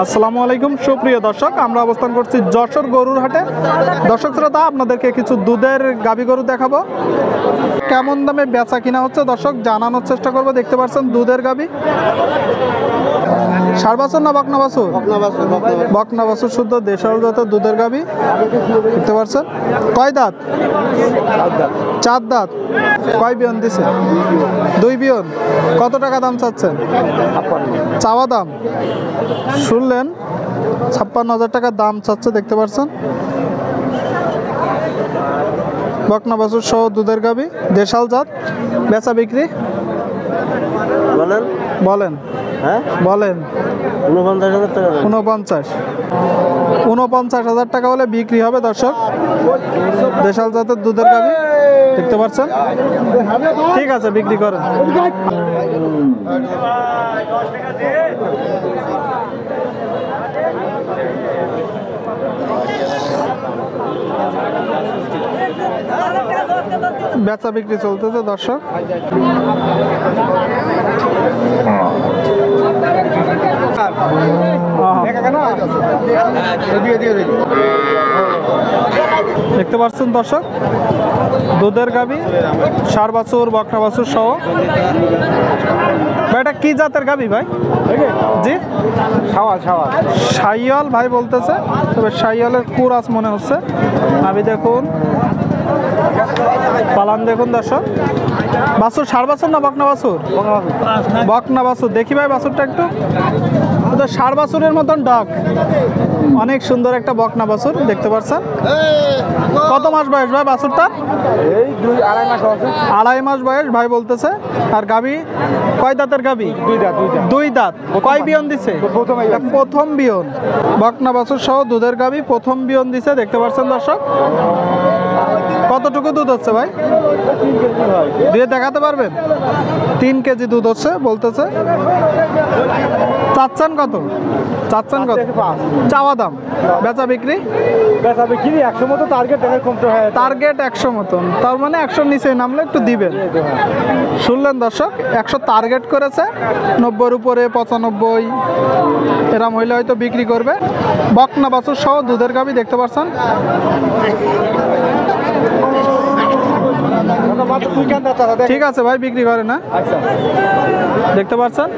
আসসালামু আলাইকুম সুপ্রিয় দর্শক, আমরা অবস্থান করছি যশোর গরুর হাটে। দর্শক শ্রোতা, আপনাদেরকে কিছু দুধের গাভী গরু দেখাবো, কেমন দামে বেচা কিনা হচ্ছে দর্শক জানানোর চেষ্টা করবো। দেখতে পাচ্ছেন দুধের গাভী, ষাঁড় বাছুর না বকনা বাছুর? বকনা বাছুর শুদ্ধ দেশাল জাতের দুধের গাভী দেখতে পাচ্ছেন। কয় দাঁত? চার দাঁত। কয় বিয়ন দিছে? 2 বিয়ন। কত টাকা দাম চাচ্ছেন? চাওয়া দাম শুনলেন, 56,000 টাকা দাম চাচ্ছে। দেখতে পাচ্ছেন বকনা বাছুর সহ দুধের গাভী, দেশাল জাত। বেচা বিক্রি বলেন বলেন। 49,000 টাকা হলে বিক্রি হবে দর্শক। দেশাল জাতের দুধের গাভী দেখতে পাচ্ছেন। ঠিক আছে, বিক্রি করেন। বেচা বিক্রি চলতেছে দর্শক। দেখতে পাচ্ছেন দর্শক দুধের গাভী, ষাঁড় বাছুর বকনা বাছুর সহ। ভাই এটা কি জাতের গাভী ভাই? জি, শাহিওয়াল ভাই বলতেছে, তবে শাহিওয়ালের কুরাস মনে হচ্ছে। আমি দেখুন পালান দেখুন দর্শক। বাছুর ষাঁড় বাছুর না বকনা বাছুর? বকনা বাছুর। দেখি ভাই বাছুরটা একটু, ষাঁড় বাছুরের মতন ডাক, অনেক সুন্দর একটা বকনা বাছুর দেখতে পাচ্ছেন। কত মাস বয়স ভাই বাছুরটা? আড়াই মাস বয়স ভাই বলতেছে। আর গাভী কয় দাঁতের গাভী? 2 দাঁত। কয় বিয়ন দিছে? প্রথম বিয়ন। বকনা বাছুর সহ দুধের গাভী প্রথম বিয়ন দিছে দেখতে পাচ্ছেন দর্শক। কতটুকু দুধ হচ্ছে ভাই? দিয়ে দেখাতে পারবেন? 3 কেজি দুধ হচ্ছে বলতেছে। চাচ্ছেন কত? চাওয়া দাম? বেচা বিক্রি 100 মতো টার্গেট 100 মতন, তার মানে 100 নিচে নামলে একটু দিবেন। শুনলেন দর্শক, 100 টার্গেট করেছে, 90-র উপরে 95 এরম হইলে হয়তো বিক্রি করবে। বকনা বাছুর সহ দুধের গাভী দেখতে পাচ্ছেন। ঠিক আছে ভাই, বিক্রি করে না। দেখতে পাচ্ছেন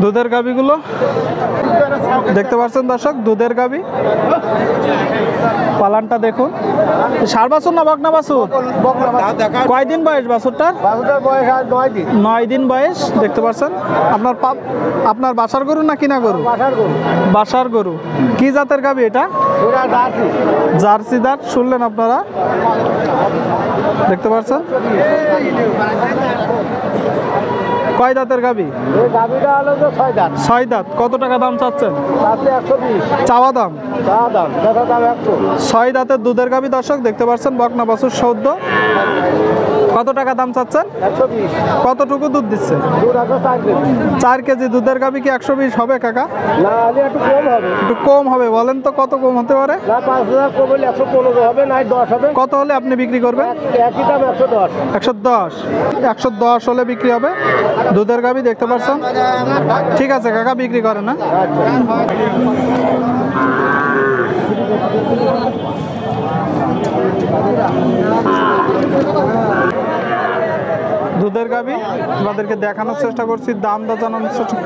দুধের গাভীগুলো দেখতে পাচ্ছেন দর্শক, দুধের গাভী। পালানটা দেখুন। ষাঁড় বাছুর না বকনা বাছুর? কয়দিন বয়স বাছুরটার? 9 দিন বয়স দেখতে পাচ্ছেন। আপনার বাসার গরু না কিনা গরু? বাসার গরু। কি জাতের গাভী এটা? জার্সি জাত। শুনলেন আপনারা, দেখতে পাচ্ছেন। কয় দাঁতের গাভী? 6 দাঁত। কত টাকা দাম চাচ্ছেন? চাওয়া দাম? 6 দাঁতের দুধের গাভী দর্শক দেখতে পাচ্ছেন, বকনা বাছুর সদ্য। কত টাকা দাম চাচ্ছেন? 120। কতটুকু দুধ দিচ্ছে? 4 কেজি দুধের গাভী কি 120 হবে কাকা? একটু কম হবে। বলেন তো কত কম হতে পারে? 115 হবে, না 10 হবে। কত হলে আপনি বিক্রি করবেন? 110 হলে বিক্রি হবে দুধের গাভী দেখতে পাচ্ছেন। ঠিক আছে কাকা, বিক্রি করে না। দুধের গাভী আপনাদেরকে দেখানোর চেষ্টা করছি, দাম দর জানানোর চেষ্টা।